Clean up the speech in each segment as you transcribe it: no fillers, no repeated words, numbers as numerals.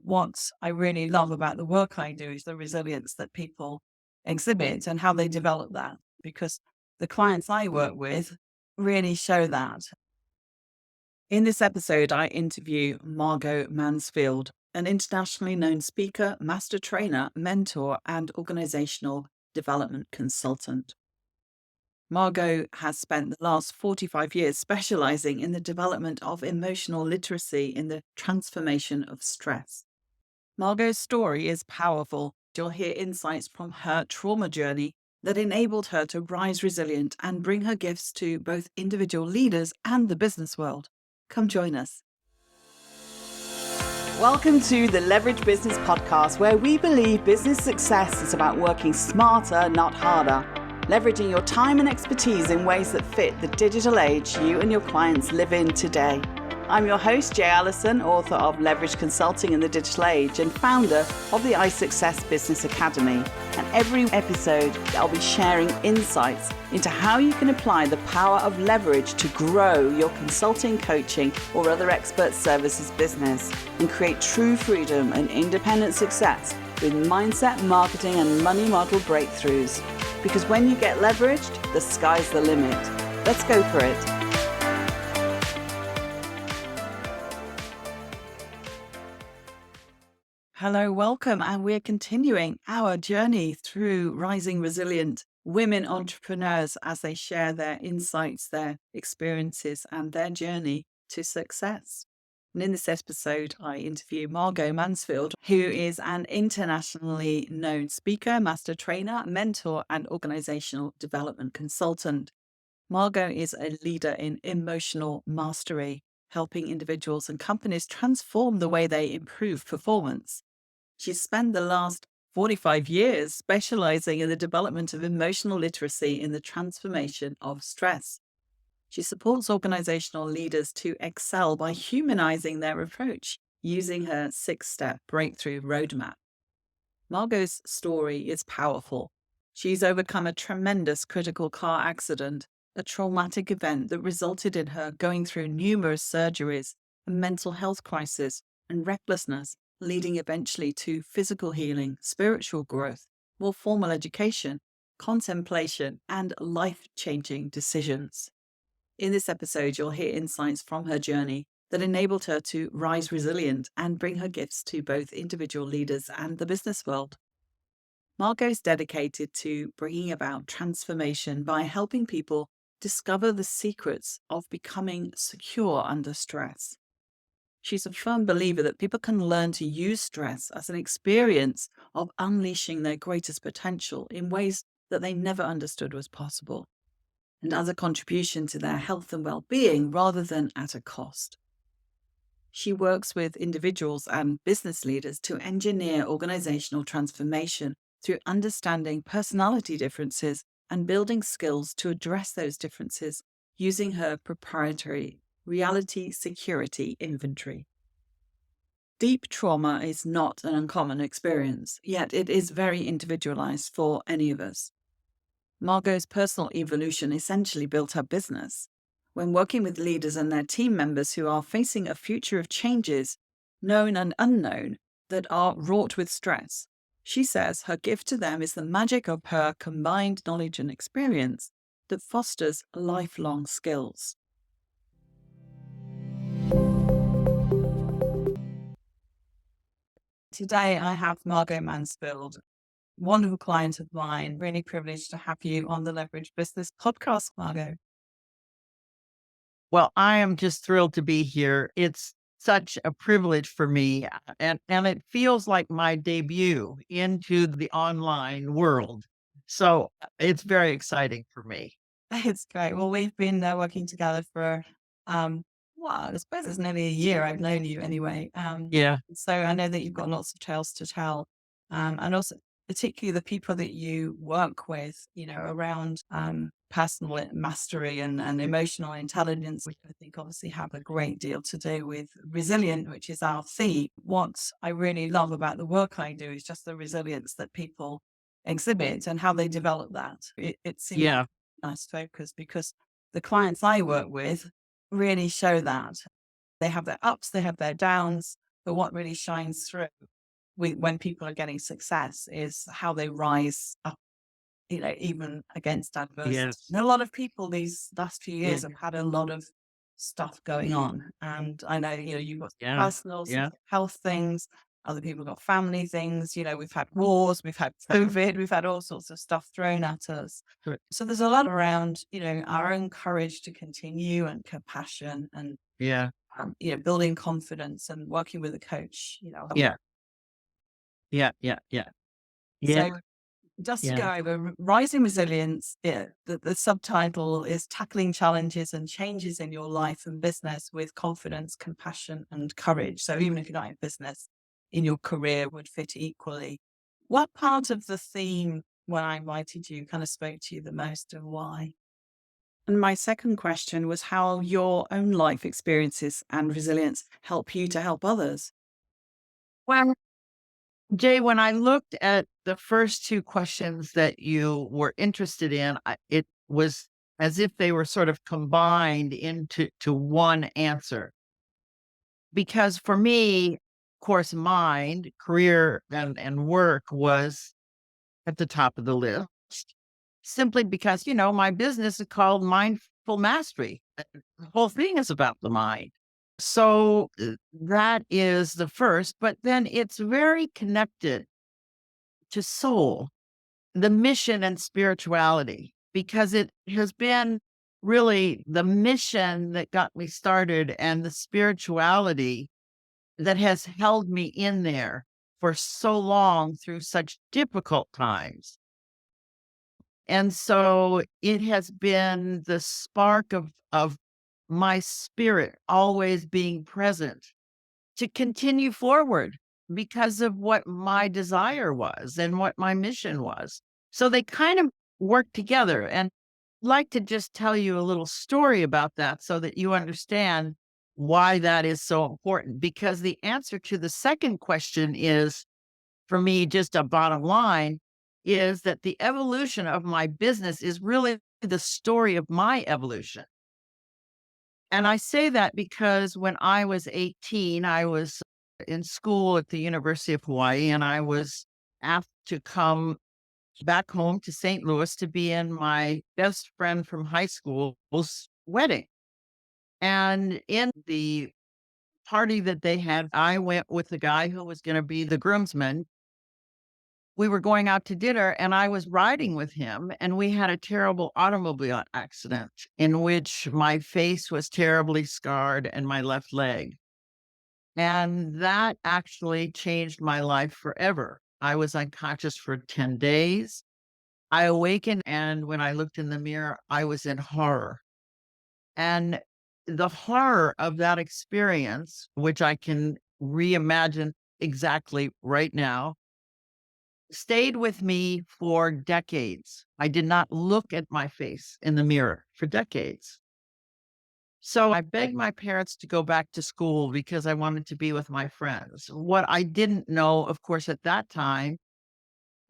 what I really love about the work I do is the resilience that people exhibit and how they develop that, because the clients I work with really show that. In this episode, I interview Margo Mansfield, an internationally known speaker, master trainer, mentor, and organizational development consultant. Margo has spent the last 45 years specializing in the development of emotional literacy in the transformation of stress. Margo's story is powerful. You'll hear insights from her trauma journey that enabled her to rise resilient and bring her gifts to both individual leaders and the business world. Come join us. Welcome to the Leverage Business Podcast, where we believe business success is about working smarter, not harder, leveraging your time and expertise in ways that fit the digital age you and your clients live in today. I'm your host, Jay Allison, author of Leverage Consulting in the Digital Age and founder of the iSuccess Business Academy. And every episode, I'll be sharing insights into how you can apply the power of leverage to grow your consulting, coaching, or other expert services business and create true freedom and independent success with mindset, marketing, and money model breakthroughs. Because when you get leveraged, the sky's the limit. Let's go for it. Hello, welcome, and we're continuing our journey through rising resilient women entrepreneurs as they share their insights, their experiences, and their journey to success. And in this episode, I interview Margo Mansfield, who is an internationally known speaker, master trainer, mentor, and organizational development consultant. Margo is a leader in emotional mastery, helping individuals and companies transform the way they improve performance. She's spent the last 45 years specializing in the development of emotional literacy in the transformation of stress. She supports organizational leaders to excel by humanizing their approach using her 6-step breakthrough roadmap. Margo's story is powerful. She's overcome a tremendous critical car accident, a traumatic event that resulted in her going through numerous surgeries, a mental health crisis, and recklessness, leading eventually to physical healing, spiritual growth, more formal education, contemplation, and life-changing decisions. In this episode, you'll hear insights from her journey that enabled her to rise resilient and bring her gifts to both individual leaders and the business world. Margo is dedicated to bringing about transformation by helping people discover the secrets of becoming secure under stress. She's a firm believer that people can learn to use stress as an experience of unleashing their greatest potential in ways that they never understood was possible, and as a contribution to their health and well-being rather than at a cost. She works with individuals and business leaders to engineer organizational transformation through understanding personality differences and building skills to address those differences using her proprietary reality security inventory. Deep trauma is not an uncommon experience, yet it is very individualized for any of us. Margo's personal evolution essentially built her business. When working with leaders and their team members who are facing a future of changes, known and unknown, that are wrought with stress, she says her gift to them is the magic of her combined knowledge and experience that fosters lifelong skills. Today, I have Margo Mansfield, wonderful client of mine. Really privileged to have you on the Leverage Business Podcast, Margo. Well, I am just thrilled to be here. It's such a privilege for me, and it feels like my debut into the online world. So it's very exciting for me. It's great. Well, we've been working together for, well, I suppose it's nearly a year. I've known you anyway. Yeah. So I know that you've got lots of tales to tell. And also particularly the people that you work with, around personal mastery and emotional intelligence, which I think obviously have a great deal to do with resilient, which is our theme. What I really love about the work I do is just the resilience that people exhibit and how they develop that. It seems Yeah. nice focus because the clients I work with really show that. They have their ups, they have their downs, But what really shines through when people are getting success is how they rise up, even against adversity. Yes. And a lot of people these last few Yeah. years have had a lot of stuff going on. And I know, you've got Yeah. personal, some Yeah. health things, other people got family things, we've had wars, we've had COVID, we've had all sorts of stuff thrown at us. Good. So there's a lot around, our own courage to continue and compassion and, Yeah. building confidence and working with a coach, Yeah. Yeah. Yeah. Yeah. so Yeah. just to go Yeah. over, Rising Resilience, the subtitle is Tackling Challenges and Changes in Your Life and Business with Confidence, Compassion, and Courage. So even if you're not in business, in your career would fit equally. What part of the theme when I invited you kind of spoke to you the most and why? And my second question was how your own life experiences and resilience help you to help others. Well, Jay, when I looked at the first two questions that you were interested in, it was as if they were sort of combined into one answer. Because for me, of course, mind, career, and work was at the top of the list, simply because, my business is called Mindful Mastery. The whole thing is about the mind. So that is the first, but then it's very connected to soul, the mission and spirituality, because it has been really the mission that got me started and the spirituality that has held me in there for so long through such difficult times. And so it has been the spark of my spirit always being present to continue forward because of what my desire was and what my mission was. So they kind of work together. And I'd like to just tell you a little story about that so that you understand why that is so important. Because the answer to the second question is, for me, just a bottom line is that the evolution of my business is really the story of my evolution. And I say that because when I was 18, I was in school at the University of Hawaii, and I was asked to come back home to St. Louis to be in my best friend from high school's wedding. And in the party that they had, I went with the guy who was going to be the groomsman. We were going out to dinner, and I was riding with him, and we had a terrible automobile accident in which my face was terribly scarred and my left leg. And that actually changed my life forever. I was unconscious for 10 days. I awakened, and when I looked in the mirror, I was in horror. And the horror of that experience, which I can reimagine exactly right now, stayed with me for decades. I did not look at my face in the mirror for decades. So I begged my parents to go back to school because I wanted to be with my friends. What I didn't know, of course, at that time,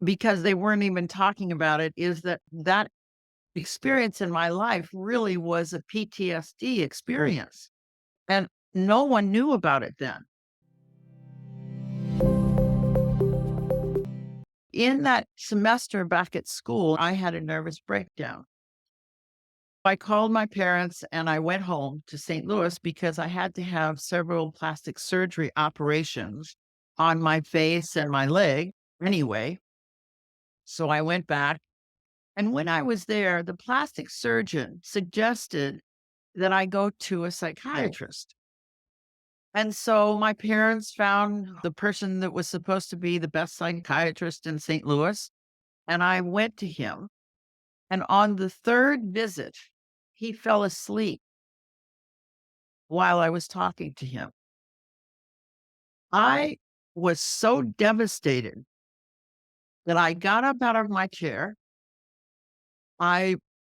because they weren't even talking about it, is that that experience in my life really was a PTSD experience. And no one knew about it then. In that semester back at school, I had a nervous breakdown. I called my parents and I went home to St. Louis because I had to have several plastic surgery operations on my face and my leg anyway. So I went back. And when I was there, the plastic surgeon suggested that I go to a psychiatrist. And so my parents found the person that was supposed to be the best psychiatrist in St. Louis. And I went to him. And on the third visit, he fell asleep while I was talking to him. I was so devastated that I got up out of my chair. I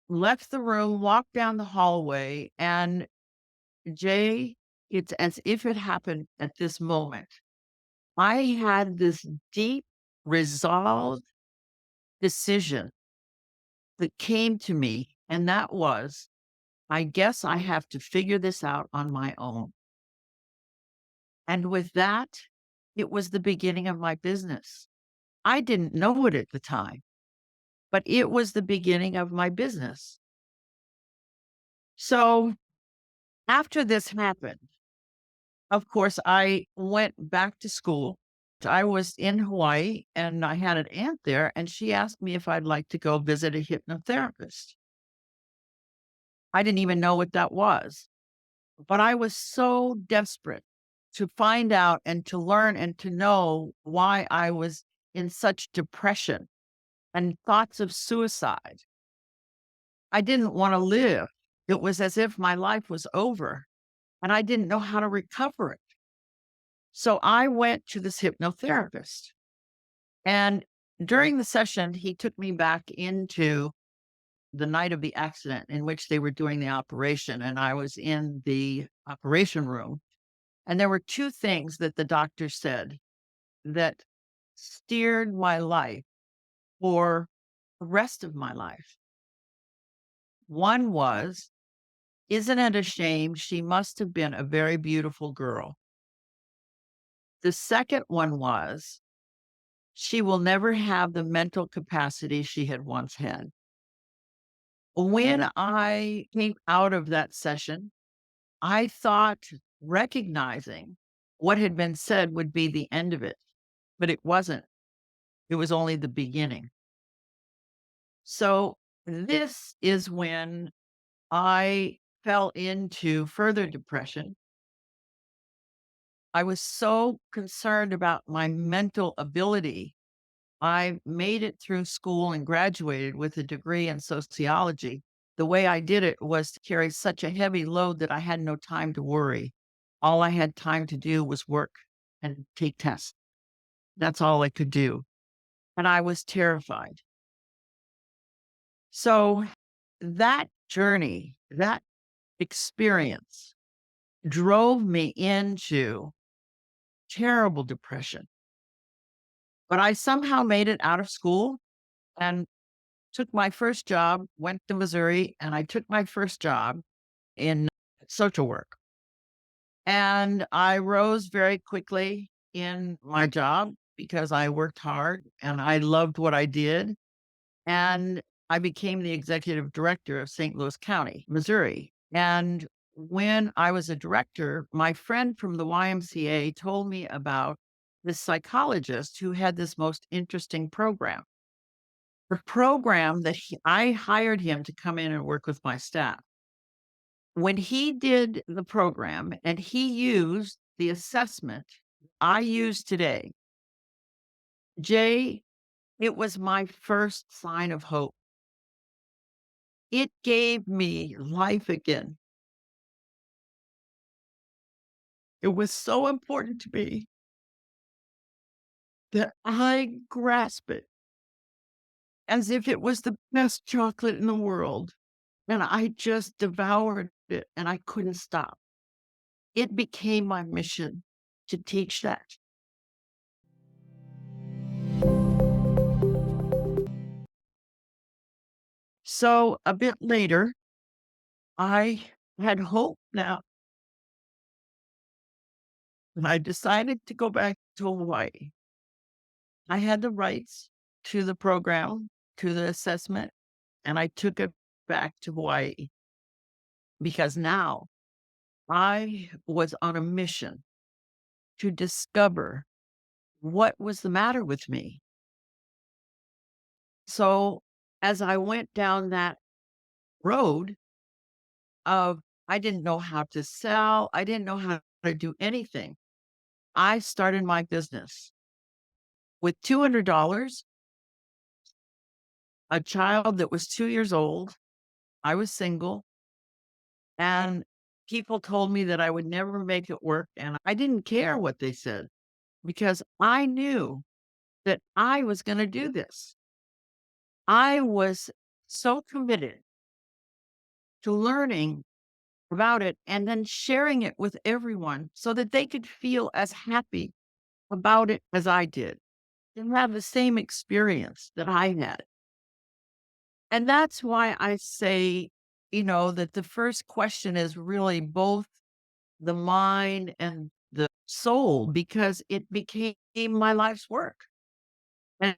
left the room, walked down the hallway, and Jay, it's as if it happened at this moment. I had this deep, resolved decision that came to me, and that was, I guess I have to figure this out on my own. And with that, it was the beginning of my business. I didn't know it at the time, but it was the beginning of my business. So after this happened, of course, I went back to school. I was in Hawaii and I had an aunt there, and she asked me if I'd like to go visit a hypnotherapist. I didn't even know what that was, but I was so desperate to find out and to learn and to know why I was in such depression and thoughts of suicide. I didn't want to live. It was as if my life was over and I didn't know how to recover it. So I went to this hypnotherapist. And during the session, he took me back into the night of the accident in which they were doing the operation. And I was in the operation room. And there were two things that the doctor said that steered my life for the rest of my life. One was, isn't it a shame? She must have been a very beautiful girl. The second one was, she will never have the mental capacity she had once had. When I came out of that session, I thought recognizing what had been said would be the end of it, but it wasn't. It was only the beginning. So this is when I fell into further depression. I was so concerned about my mental ability. I made it through school and graduated with a degree in sociology. The way I did it was to carry such a heavy load that I had no time to worry. All I had time to do was work and take tests. That's all I could do. And I was terrified. So that journey, that experience drove me into terrible depression. But I somehow made it out of school and took my first job, went to Missouri, and I took my first job in social work. And I rose very quickly in my job because I worked hard and I loved what I did. And I became the executive director of St. Louis County, Missouri. And when I was a director, my friend from the YMCA told me about this psychologist who had this most interesting program. The program that I hired him to come in and work with my staff. When he did the program and he used the assessment I use today, Jay, it was my first sign of hope. It gave me life again. It was so important to me that I grasp it as if it was the best chocolate in the world. And I just devoured it and I couldn't stop. It became my mission to teach that. So a bit later, I had hope now, and I decided to go back to Hawaii. I had the rights to the program, to the assessment, and I took it back to Hawaii because now I was on a mission to discover what was the matter with me. So as I went down that road of I didn't know how to sell, I didn't know how to do anything. I started my business with $200, a child that was 2 years old. I was single, and people told me that I would never make it work, and I didn't care what they said because I knew that I was gonna do this. I was so committed to learning about it and then sharing it with everyone so that they could feel as happy about it as I did and have the same experience that I had. And that's why I say, that the first question is really both the mind and the soul because it became my life's work.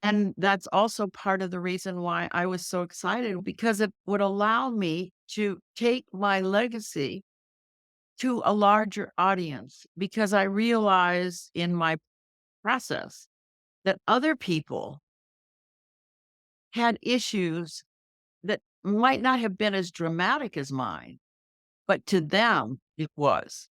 And that's also part of the reason why I was so excited because it would allow me to take my legacy to a larger audience because I realized in my process that other people had issues that might not have been as dramatic as mine, but to them it was.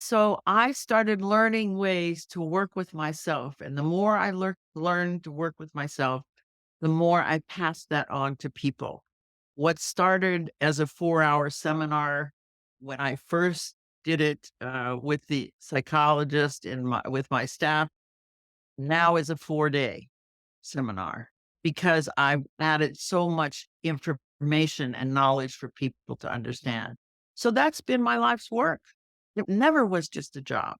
So I started learning ways to work with myself. And the more I learned to work with myself, the more I passed that on to people. What started as a 4-hour seminar when I first did it with the psychologist with my staff now is a 4-day seminar because I've added so much information and knowledge for people to understand. So that's been my life's work. It never was just a job.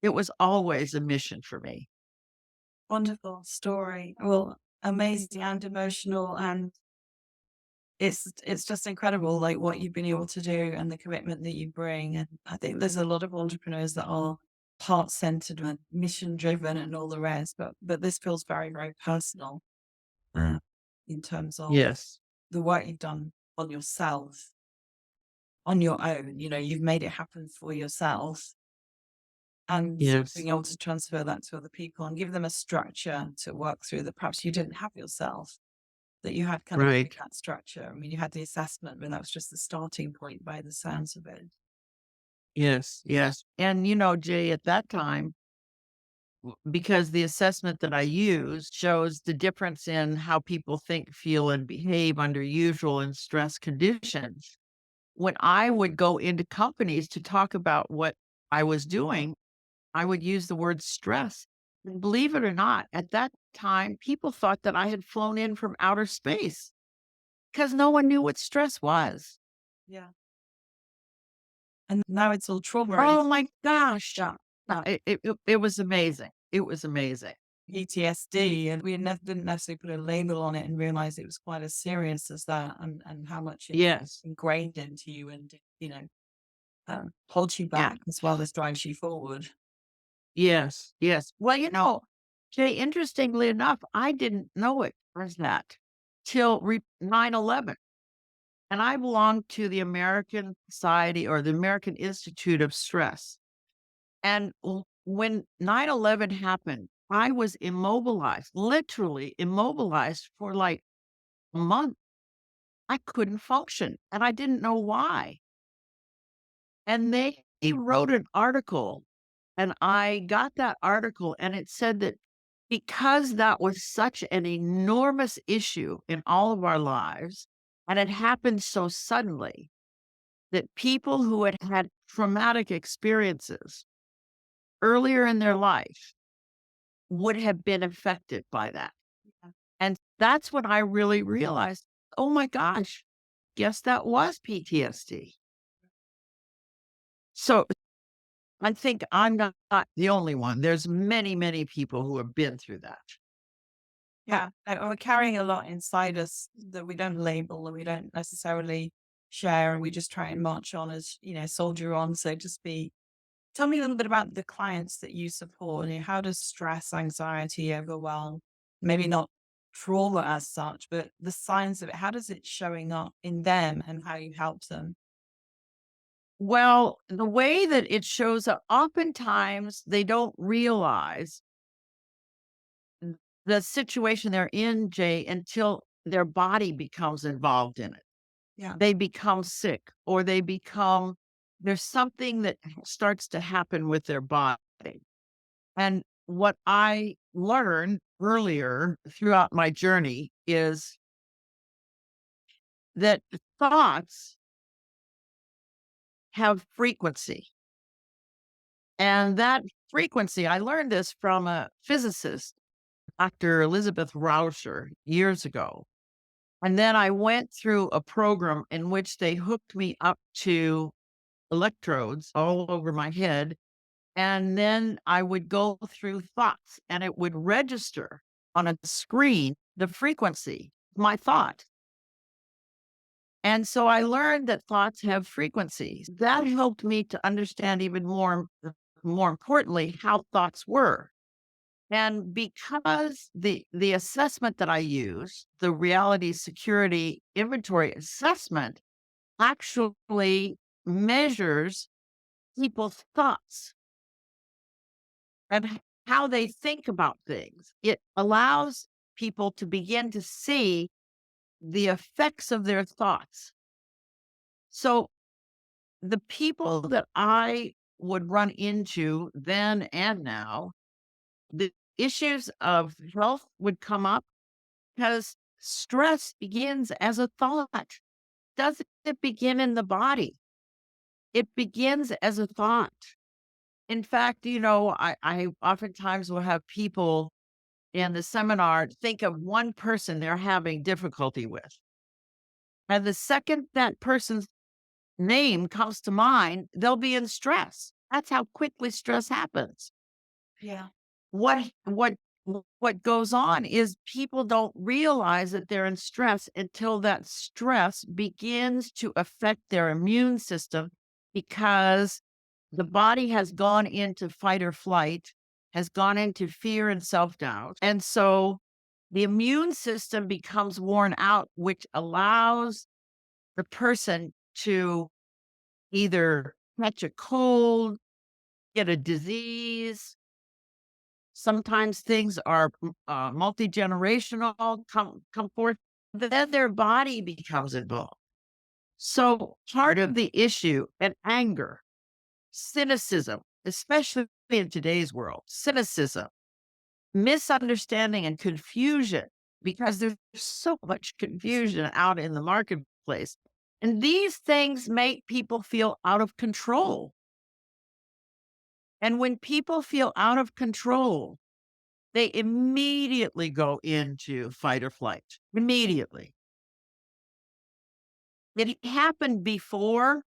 It was always a mission for me. Wonderful story. Well, amazing and emotional, and it's just incredible, like what you've been able to do and the commitment that you bring. And I think there's a lot of entrepreneurs that are heart centered and mission driven and all the rest, but this feels very, very personal in terms of Yes. the work you've done on yourself, on your own. You know, you've made it happen for yourself and Yes. being able to transfer that to other people and give them a structure to work through that perhaps you didn't have yourself, that you had kind of Right. that structure. I mean, you had the assessment, but that was just the starting point by the sounds of it. Yes. Yes. And, Jay, at that time, because the assessment that I used shows the difference in how people think, feel, and behave under usual and stress conditions. When I would go into companies to talk about what I was doing, I would use the word stress. And believe it or not, at that time, people thought that I had flown in from outer space because no one knew what stress was. Yeah. And now it's all trauma and Oh my gosh. No, it was amazing. It was amazing. PTSD, and we didn't necessarily put a label on it and realize it was quite as serious as that, and how much it's Yes. ingrained into you and, holds you Yeah. back as well as drives you forward. Yes. Yes. Well, Jay, interestingly enough, I didn't know it was that till 9/11. And I belong to the American Society or the American Institute of Stress. And when 9/11 happened, I was immobilized, literally immobilized for like a month. I couldn't function and I didn't know why. And they wrote an article and I got that article and it said that because that was such an enormous issue in all of our lives and it happened so suddenly that people who had had traumatic experiences earlier in their life would have been affected by that. Yeah. And that's when I really realized, oh my gosh, guess that was PTSD. So I think I'm not the only one. There's many, many people who have been through that. Yeah, and we're carrying a lot inside us that we don't label, that we don't necessarily share, and we just try and march on as, soldier on, so to speak. Tell me a little bit about the clients that you support. How does stress, anxiety, overwhelm, maybe not trauma as such, but the signs of it, how does it showing up in them and how you help them? Well, the way that it shows up, oftentimes they don't realize the situation they're in, Jay, until their body becomes involved in it. Yeah. They become sick or there's something that starts to happen with their body. And what I learned earlier throughout my journey is that thoughts have frequency. And that frequency, I learned this from a physicist, Dr. Elizabeth Rauscher, years ago. And then I went through a program in which they hooked me up to electrodes all over my head. And then I would go through thoughts and it would register on a screen the frequency, my thought. And so I learned that thoughts have frequencies. That helped me to understand even more importantly how thoughts were. And because the assessment that I use, the reality security inventory assessment, actually measures people's thoughts and how they think about things. It allows people to begin to see the effects of their thoughts. So the people that I would run into then and now, the issues of health would come up because stress begins as a thought. Doesn't it begin in the body? It begins as a thought. In fact, I oftentimes will have people in the seminar think of one person they're having difficulty with. And the second that person's name comes to mind, they'll be in stress. That's how quickly stress happens. Yeah. What goes on is people don't realize that they're in stress until that stress begins to affect their immune system because the body has gone into fight or flight, has gone into fear and self-doubt. And so the immune system becomes worn out, which allows the person to either catch a cold, get a disease. Sometimes things are multi-generational, come forth, then their body becomes involved. So part of the issue and anger, cynicism, especially in today's world, cynicism, misunderstanding and confusion, because there's so much confusion out in the marketplace. And these things make people feel out of control. And when people feel out of control, they immediately go into fight or flight. Immediately. It happened before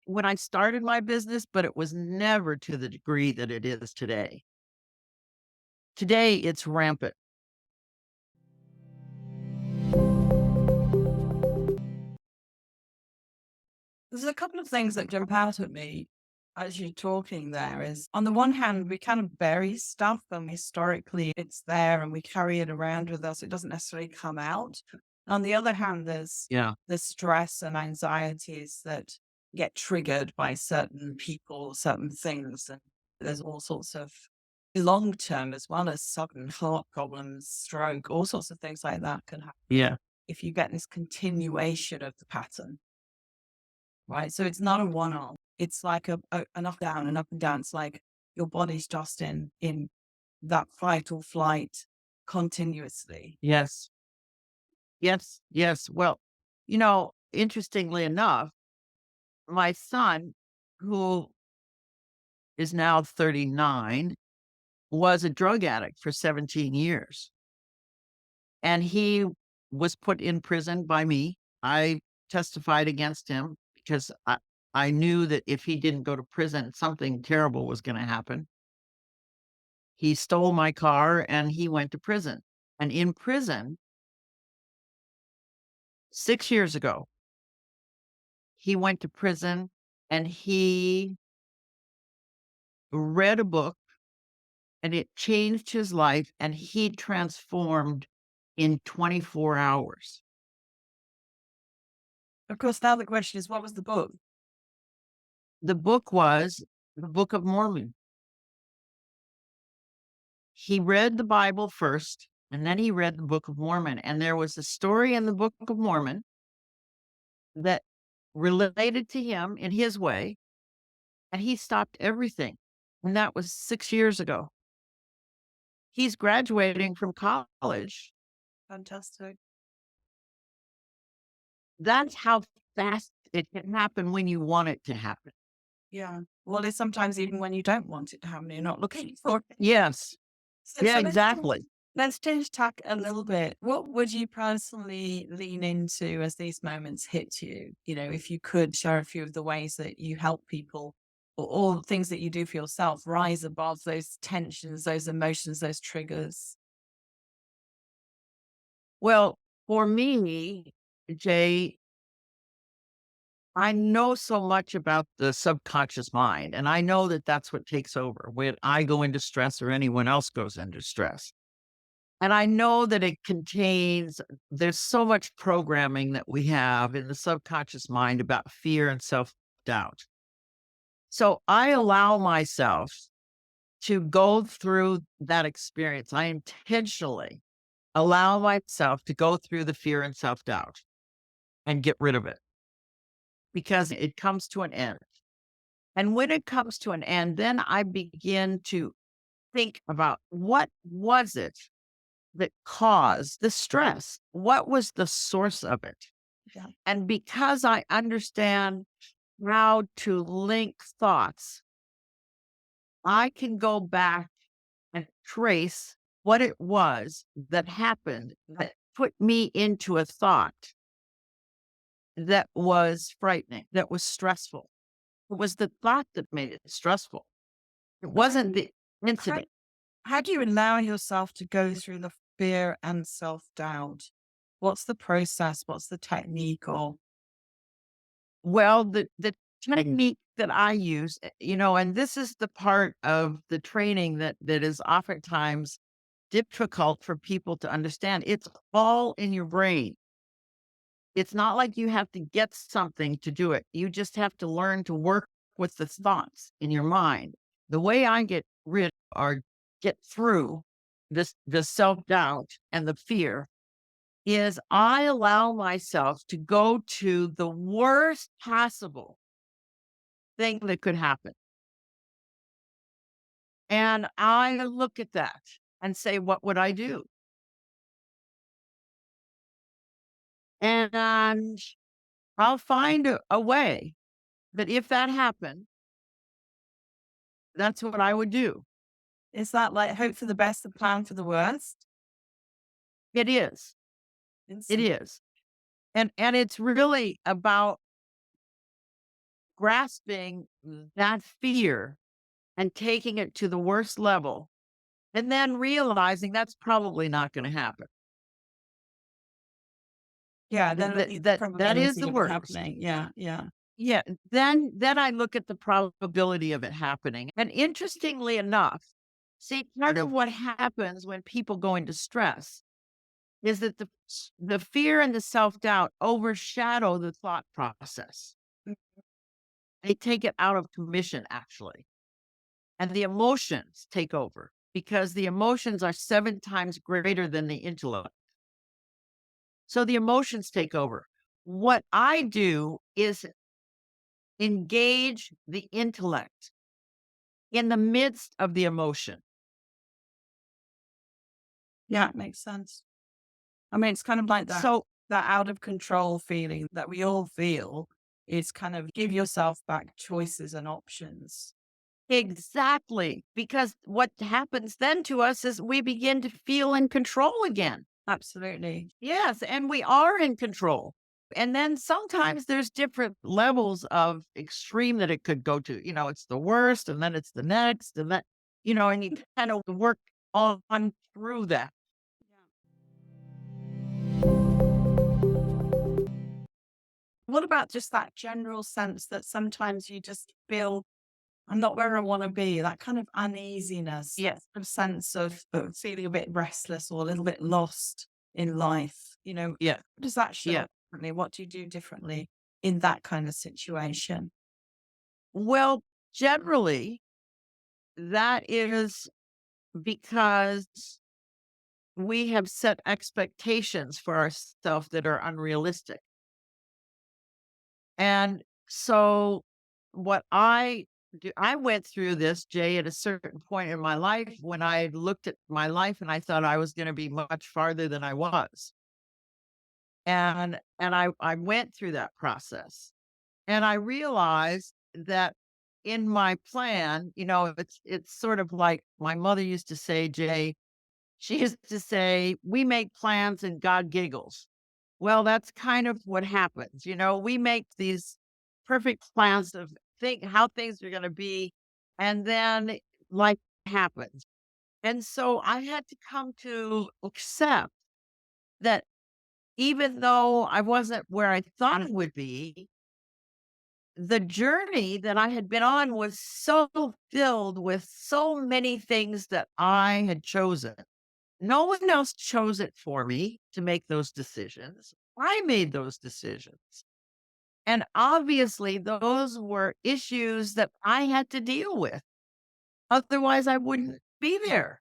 when I started my business, but it was never to the degree that it is today. Today, it's rampant. There's a couple of things that jump out at me as you're talking there is on the one hand, we kind of bury stuff and historically it's there and we carry it around with us. It doesn't necessarily come out. On the other hand, there's Yeah. the stress and anxieties that get triggered by certain people, certain things. And there's all sorts of long term as well as sudden heart problems, stroke, all sorts of things like that can happen Yeah. if you get this continuation of the pattern. Right, so it's not a one-off. It's like an up down, an up and down. It's like your body's just in that fight or flight continuously. Yes. Yes. Yes. Well, interestingly enough, my son, who is now 39, was a drug addict for 17 years. And he was put in prison by me. I testified against him because I knew that if he didn't go to prison, something terrible was going to happen. He stole my car and he went to prison. And in prison, 6 years ago, he went to prison and he read a book and it changed his life and he transformed in 24 hours. Of course, now the question is, what was the book? The book was the Book of Mormon. He read the Bible first, and then he read the Book of Mormon, and there was a story in the Book of Mormon that related to him in his way, and he stopped everything, and that was 6 years ago. He's graduating from college. Fantastic. That's how fast it can happen when you want it to happen. Yeah. Well, it's sometimes even when you don't want it to happen, you're not looking for it. Yes. So, Yeah, so exactly. let's change tack a little bit. What would you personally lean into as these moments hit you? You know, if you could share a few of the ways that you help people or things that you do for yourself rise above those tensions, those emotions, those triggers. Well, for me, Jay, I know so much about the subconscious mind, and I know that that's what takes over when I go into stress or anyone else goes into stress. And I know that there's so much programming that we have in the subconscious mind about fear and self doubt. So I allow myself to go through that experience. I intentionally allow myself to go through the fear and self doubt and get rid of it because it comes to an end. And when it comes to an end, then I begin to think about what was it that caused the stress? What was the source of it? Yeah. And because I understand how to link thoughts, I can go back and trace what it was that happened that put me into a thought that was frightening, that was stressful. It was the thought that made it stressful. It wasn't the How, incident. how do you allow yourself to go through the fear and self doubt? What's the process? What's the technique? Or Well, the technique that I use, and this is the part of the training that is oftentimes difficult for people to understand. It's all in your brain. It's not like you have to get something to do it. You just have to learn to work with the thoughts in your mind. The way I get rid or get through the self-doubt and the fear is I allow myself to go to the worst possible thing that could happen. And I look at that and say, what would I do? And I'll find a way that if that happened, that's what I would do. is that like hope for the best and plan for the worst? It is. It Insane. is. And it's really about grasping that fear and taking it to the worst level and then realizing that's probably not going to happen. Yeah, Th- then That, the that that is probability the of it worst. happening. Yeah, yeah. Yeah, then I look at the probability of it happening, and interestingly enough, see, part of what happens when people go into stress is that the fear and the self-doubt overshadow the thought process. Mm. They take it out of commission, actually, and the emotions take over because the emotions are 7 times greater than the intellect. So the emotions take over. What I do is engage the intellect in the midst of the emotion. Yeah, it makes sense. I mean, it's kind of like So that out of control feeling that we all feel is kind of give yourself back choices and options. exactly, because what happens then to us is we begin to feel in control again. Absolutely. Yes, and we are in control. And then sometimes there's different levels of extreme that it could go to. It's the worst, and then it's the next, and that, and you kind of work on through that. What about just that general sense that sometimes you just feel, I'm not where I want to be, that kind of uneasiness, that Yes. sort of sense of feeling a bit restless or a little bit lost in life? What Yeah. does that show Yeah. up differently? What do you do differently in that kind of situation? Well, generally, that is because we have set expectations for ourselves that are unrealistic. And so what I went through this, Jay, at a certain point in my life when I looked at my life and I thought I was going to be much farther than I was. And I went through that process. And I realized that in my plan, it's sort of like my mother used to say, Jay, she used to say, we make plans and God giggles. Well, that's kind of what happens. We make these perfect plans of think how things are going to be, and then life happens. And so I had to come to accept that even though I wasn't where I thought I would be, the journey that I had been on was so filled with so many things that I had chosen. No one else chose it for me to make those decisions. I made those decisions. And obviously, those were issues that I had to deal with. Otherwise, I wouldn't be there.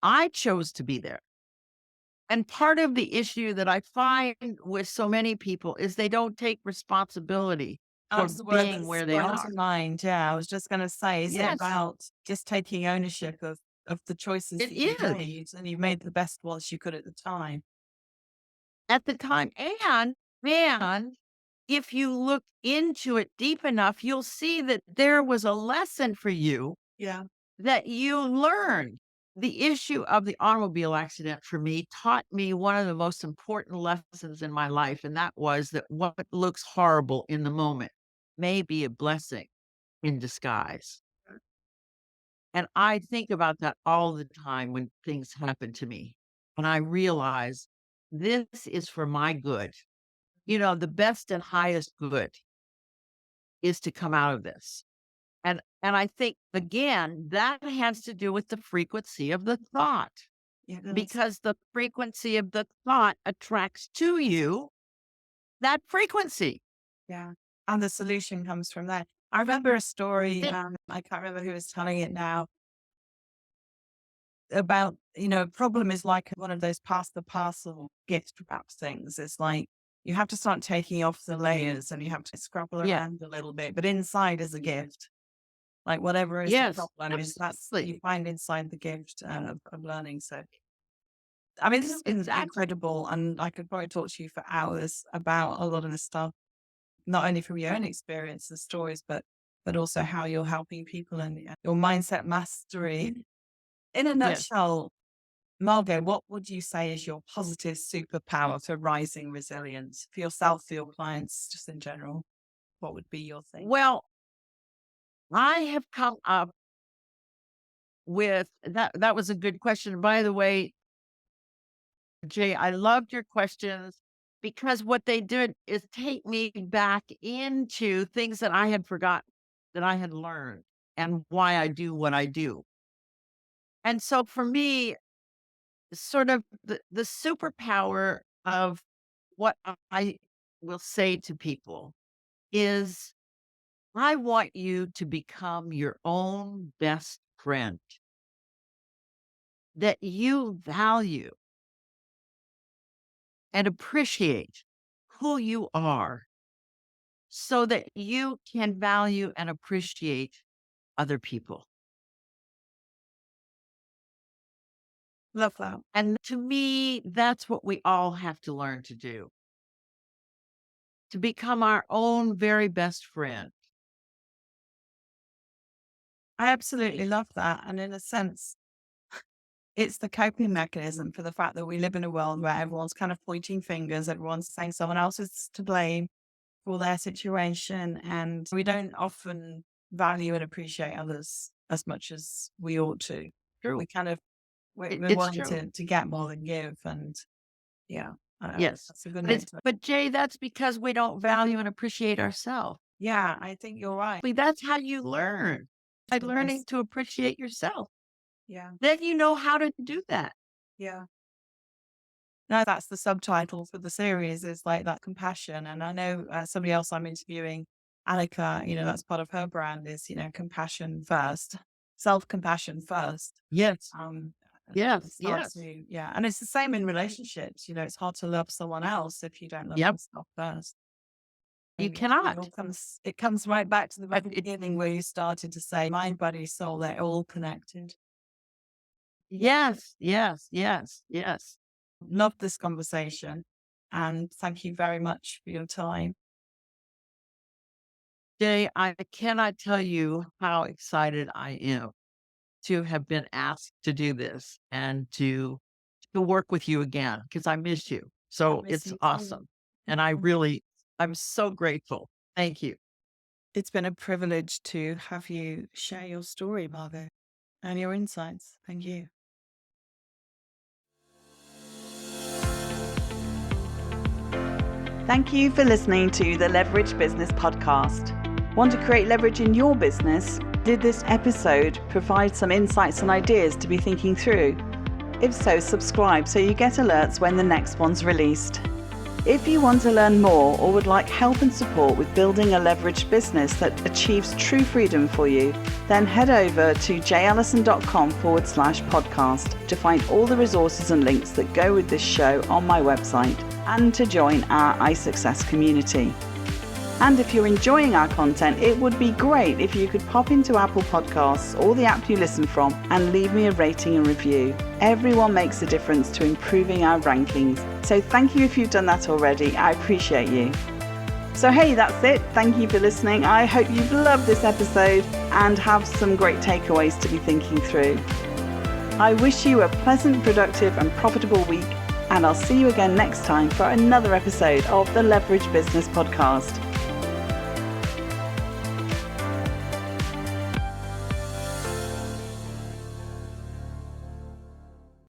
I chose to be there. And part of the issue that I find with so many people is they don't take responsibility for That's the word being that's where they sprung to are. mind. Yeah, I was just going to say, is it Yes, about just taking ownership of the choices it that you is made, and you made the best ones you could at the time? at the time. And if you look into it deep enough, you'll see that there was a lesson for you Yeah, that you learned. The issue of the automobile accident for me taught me one of the most important lessons in my life, and that was that what looks horrible in the moment may be a blessing in disguise. And I think about that all the time when things happen to me. And I realize this is for my good. The best and highest good is to come out of this. And I think again, that has to do with the frequency of the thought, yeah, it does. because the frequency of the thought attracts to you that frequency. Yeah, and the solution comes from there. I remember a story. It I can't remember who was telling it now, about, a problem is like one of those pass the parcel gift wrap things. It's like you have to start taking off the layers and you have to scrabble yeah. around a little bit, but inside is a gift. Like whatever is the Yes, problem is that's absolutely. you find inside the gift of learning. So, I mean, this has been Exactly. incredible, and I could probably talk to you for hours about a lot of this stuff, not only from your own experience and stories, but also how you're helping people and your mindset mastery. In a Yes. nutshell, Margo, what would you say is your positive superpower for rising resilience for yourself, for your clients, just in general? What would be your thing? Well, I have come up with that. That was a good question. By the way, Jay, I loved your questions because what they did is take me back into things that I had forgotten, that I had learned, and why I do what I do. And so for me, sort of the superpower of what I will say to people is I want you to become your own best friend, that you value and appreciate who you are so that you can value and appreciate other people. Love that. And to me, that's what we all have to learn to do, to become our own very best friend. I absolutely love that. And in a sense, it's the coping mechanism for the fact that we live in a world where everyone's kind of pointing fingers, everyone's saying someone else is to blame for their situation. And we don't often value and appreciate others as much as we ought to. True. We kind of, we're It's wanting true. to get more than give. And yeah, Yes. that's a good But note. it's but Jay, that's because we don't value and appreciate ourselves. Yeah, I think you're right. That's how you learn, by learning Yes. to appreciate yourself. Yeah. Then you know how to do that. Yeah. No, that's the subtitle for the series is like that compassion. And I know somebody else I'm interviewing, Annika, that's part of her brand is, compassion first, self compassion first. Yes. Um, Yes. it's hard Yes. to, yeah. And it's the same in relationships. It's hard to love someone else if you don't love Yep. yourself first. You And cannot. it comes right back to the very It beginning where you started to say mind, body, soul, they're all connected. Yeah. Yes. Yes. Yes. Yes. Love this conversation. And thank you very much for your time. Jay, I cannot tell you how excited I am to have been asked to do this and to work with you again because I miss you. I So miss it's you too. awesome. And I'm so grateful. Thank you. It's been a privilege to have you share your story, Margo, and your insights. Thank you. Thank you for listening to the Leverage Business Podcast. Want to create leverage in your business? Did this episode provide some insights and ideas to be thinking through? If so, subscribe so you get alerts when the next one's released. If you want to learn more or would like help and support with building a leveraged business that achieves true freedom for you, then head over to jallison.com/podcast to find all the resources and links that go with this show on my website and to join our iSuccess community. And if you're enjoying our content, it would be great if you could pop into Apple Podcasts or the app you listen from and leave me a rating and review. Everyone makes a difference to improving our rankings. So thank you if you've done that already. I appreciate you. So hey, that's it. Thank you for listening. I hope you've loved this episode and have some great takeaways to be thinking through. I wish you a pleasant, productive and profitable week, and I'll see you again next time for another episode of the Leverage Business Podcast.